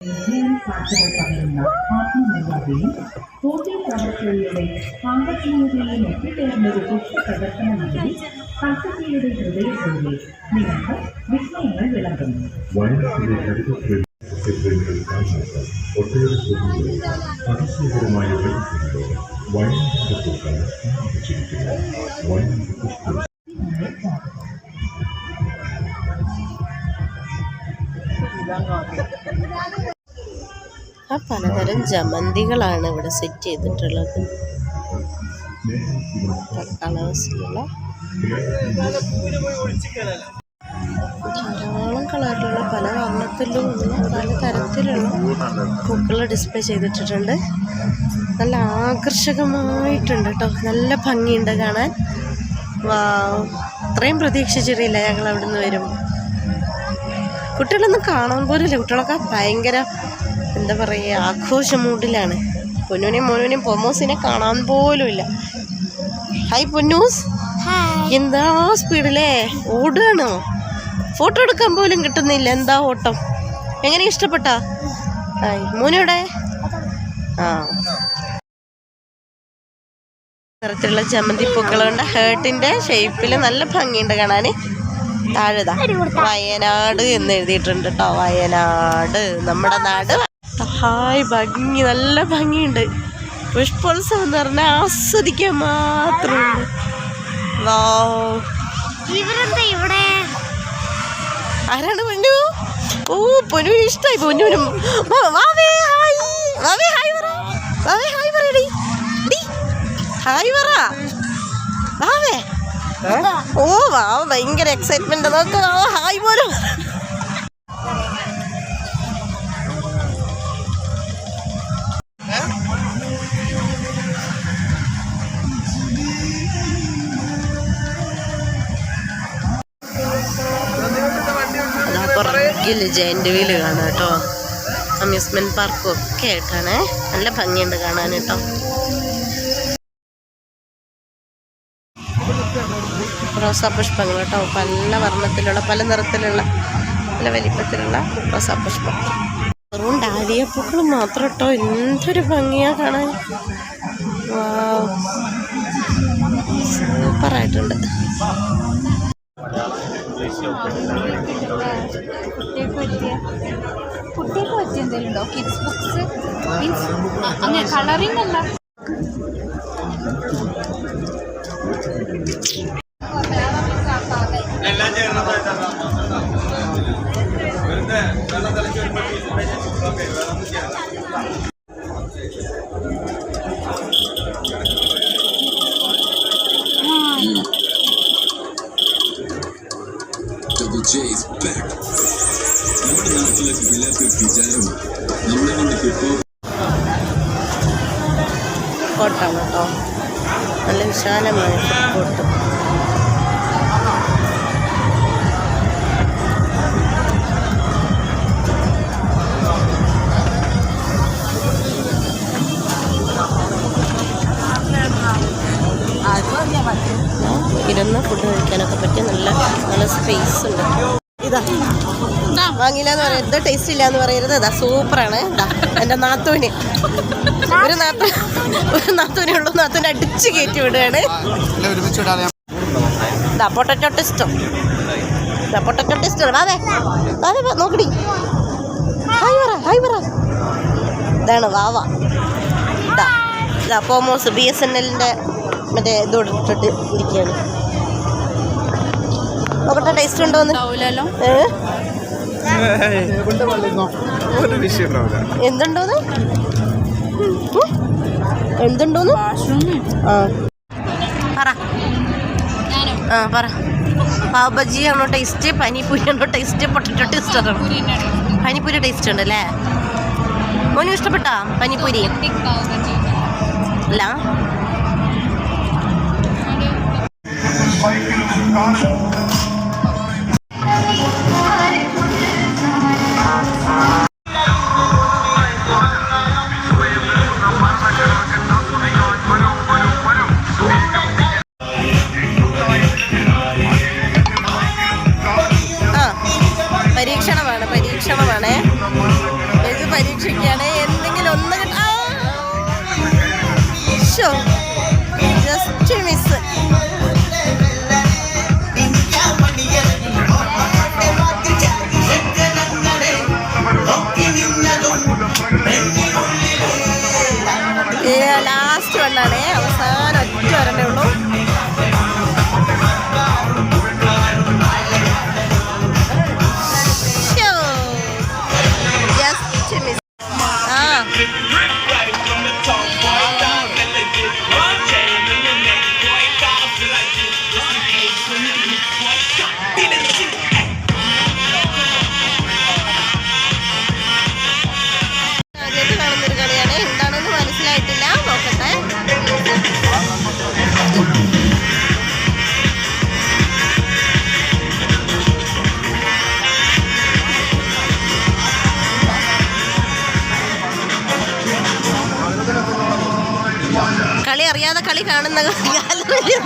സാധ്യത പകരുന്ന ആത്മമര്യാദയും തോട്ടിൽ പ്രവർത്തകരുടെ സാങ്കേതികതയും എത്തിച്ചേർന്ന ഒരു പുഷ്പ പ്രദർശനം നൽകി സംസ്കൃതിയുടെ ഹൃദയത്തോടെ നിങ്ങൾക്ക് വിസ്മയങ്ങൾ വിളമ്പുന്നു. ഒട്ടേറെ ചോദ്യങ്ങളും അതിശയകരമായ വൈദ്യുതികളോട് വയനാടിന്റെ പൂക്കൾ സ്ഥാപിച്ചിരിക്കുന്നു. വയനാട് പുഷ്പ പലതരം ജമന്തികളാണ് ഇവിടെ സെറ്റ് ചെയ്തിട്ടുള്ളത്. കളേഴ്സിലുള്ള ധാരാളം കളറിലുള്ള പല വർണ്ണത്തിലുള്ള പല തരത്തിലുള്ള പൂക്കൾ ഡിസ്പ്ലേ ചെയ്തിട്ടുണ്ട്. നല്ല ആകർഷകമായിട്ടുണ്ട് കേട്ടോ. നല്ല ഭംഗിയുണ്ട് കാണാൻ. അത്രയും പ്രതീക്ഷിച്ചിട്ടില്ല ഞങ്ങൾ അവിടെ നിന്ന് വരും. കുട്ടികളൊന്നും കാണാൻ പോലില്ല. കുട്ടികളൊക്കെ ഭയങ്കര എന്താ പറയുക, ആഘോഷ മൂഡിലാണ്. പൊന്നൂനെയും മോനൂനെയും പൊമോസിനെ കാണാൻ പോലും ഇല്ല. ഹായ് പൊന്നൂസ്, എന്താ സ്പീഡിലേ ഓടുകയാണോ? ഫോട്ടോ എടുക്കാൻ പോലും കിട്ടുന്നില്ല. എന്താ ഓട്ടം! എങ്ങനെ ഇഷ്ടപ്പെട്ടാ? ഹായ് മോനോടെ. തരത്തിലുള്ള ജമന്തി പൂക്കളുണ്ട്. ഹേർട്ടിന്റെ ഷേപ്പിൽ നല്ല ഭംഗിയുണ്ട് കാണാൻ. താഴെതാ വയനാട് എന്ന് എഴുതിയിട്ടുണ്ട് കേട്ടോ. വയനാട് നമ്മുടെ നാട്. ഹായ് ഭംഗി, നല്ല ഭംഗിയുണ്ട്. പുഷ്പോത്സവം എന്ന് പറഞ്ഞാൽ ആസ്വദിക്കാൻ മാത്രമുണ്ട്. ഇവിടെ ആരാണ് പൊന്നു? ഓ പൊന്നുവിന് ഇഷ്ടമായി. പൊന്നുവിനും ഹായ് പറ. ഓ വാ, ഭയങ്കര എക്സൈറ്റ്മെന്റ്. നോക്ക്, ഹായ് പോലും. പുറകിൽ ജയന്റ് വീല് കാണാം കേട്ടോ. അമ്യൂസ്മെന്റ് പാർക്കും ഒക്കെ ആയിട്ടാണ്. നല്ല ഭംഗിയുണ്ട് കാണാൻ കേട്ടോ. റോസാപുഷ്പങ്ങൾ കേട്ടോ. പല വർണ്ണത്തിലുള്ള, പല നിറത്തിലുള്ള, പല വലിപ്പത്തിലുള്ള റോസാപുഷ്പം. വെറും ഡാലിയ പൂക്കൾ മാത്രം കേട്ടോ. എന്തൊരു ഭംഗിയാ കാണാൻ. സൂപ്പറായിട്ടുണ്ട്. കുട്ടികൾക്ക് പറ്റിയ എന്തെങ്കിലും ഉണ്ടോ? കിഡ്സ് ബുക്സ് മീൻസ് അങ്ങനെ കളറിംഗ് അല്ല. ഫോട്ടാണ് കേട്ടോ. നല്ല വിശാലമായ ഫോട്ടോ. ഇരുന്ന് ഫുഡ് കഴിക്കാനൊക്കെ പറ്റിയ നല്ല നല്ല സ്പേസ് ഉണ്ട്. ഇതാ വാങ്ങില്ല എന്ന് പറയാം. എന്താ ടേസ്റ്റ് ഇല്ല എന്ന് പറയരുത്. ഇതാ സൂപ്പറാണ്. ഇതാ എൻ്റെ നാത്തൂന് ഒരു നാത്തൂനേ ഉള്ളൂ. നാത്തൂന് അടിച്ച് കയറ്റി വിടുകയാണ്. ഇതാ പൊട്ടറ്റോ ടെസ്റ്റോ. ഇതാ പൊട്ടറ്റോ ടെസ്റ്റോ. അതെ നോക്കടി. ഹായ് പറ. ഇതാണ് വാവ. ഇതാ പോമോസ് BSNLന്റെ മറ്റേ ഇത് ഇട്ടിട്ട് ഇരിക്കുകയാണ്. നോക്കട്ടെ ടേസ്റ്റ് ഉണ്ടോന്ന്. എന്തുണ്ടോന്ന് പറ. പാവ് ബജി ആണോ ടേസ്റ്റ്? പനിപ്പൂരി ആണോ ടേസ്റ്റ്? പൊട്ടറ്റോ ടേസ്റ്റ് ആണോ? പനിപ്പൂരി ടേസ്റ്റ് ഉണ്ട് അല്ലേ? മോനും ഇഷ്ടപ്പെട്ടാ പനിപ്പൂരി? അല്ല പരീക്ഷണമാണ്. ഇത് പരീക്ഷിക്കുകയാണ്. എന്തെങ്കിലും ഒന്ന് ജസ്റ്റ് മിസ്. ലാസ്റ്റ് വണ്ണാണേ, അവസാനം ഒറ്റ വരണേ ഉള്ളൂ. Just miss. ആദ്യമായിട്ട് കാണുന്നൊരു കളിയാണ്. എന്താണെന്ന് മനസ്സിലായിട്ടില്ല, നോക്കട്ടെ. കളി അറിയാതെ കളി കാണുന്ന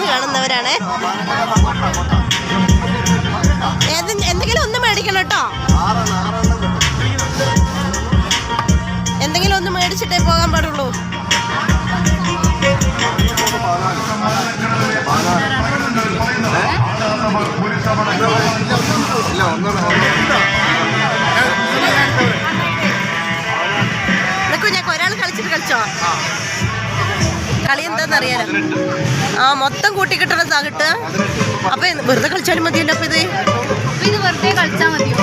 കാണുന്നവരാണ്. എന്തെങ്കിലും ഒന്ന് മേടിക്കണം കേട്ടോ. എന്തെങ്കിലും ഒന്ന് മേടിച്ചിട്ടേ പോകാൻ പാടുള്ളൂ. കുഞ്ഞാക്ക് ഒരാൾ കളിച്ചിട്ട് കളിച്ചോ? കളി എന്താന്നറിയാലോ. മൊത്തം കൂട്ടിക്കിട്ടണതാ കിട്ടുക. അപ്പൊ വെറുതെ കളിച്ചാലും മതിയല്ലോ. അപ്പൊ ഇത് വെറുതെ കളിച്ചാൽ മതിയോ?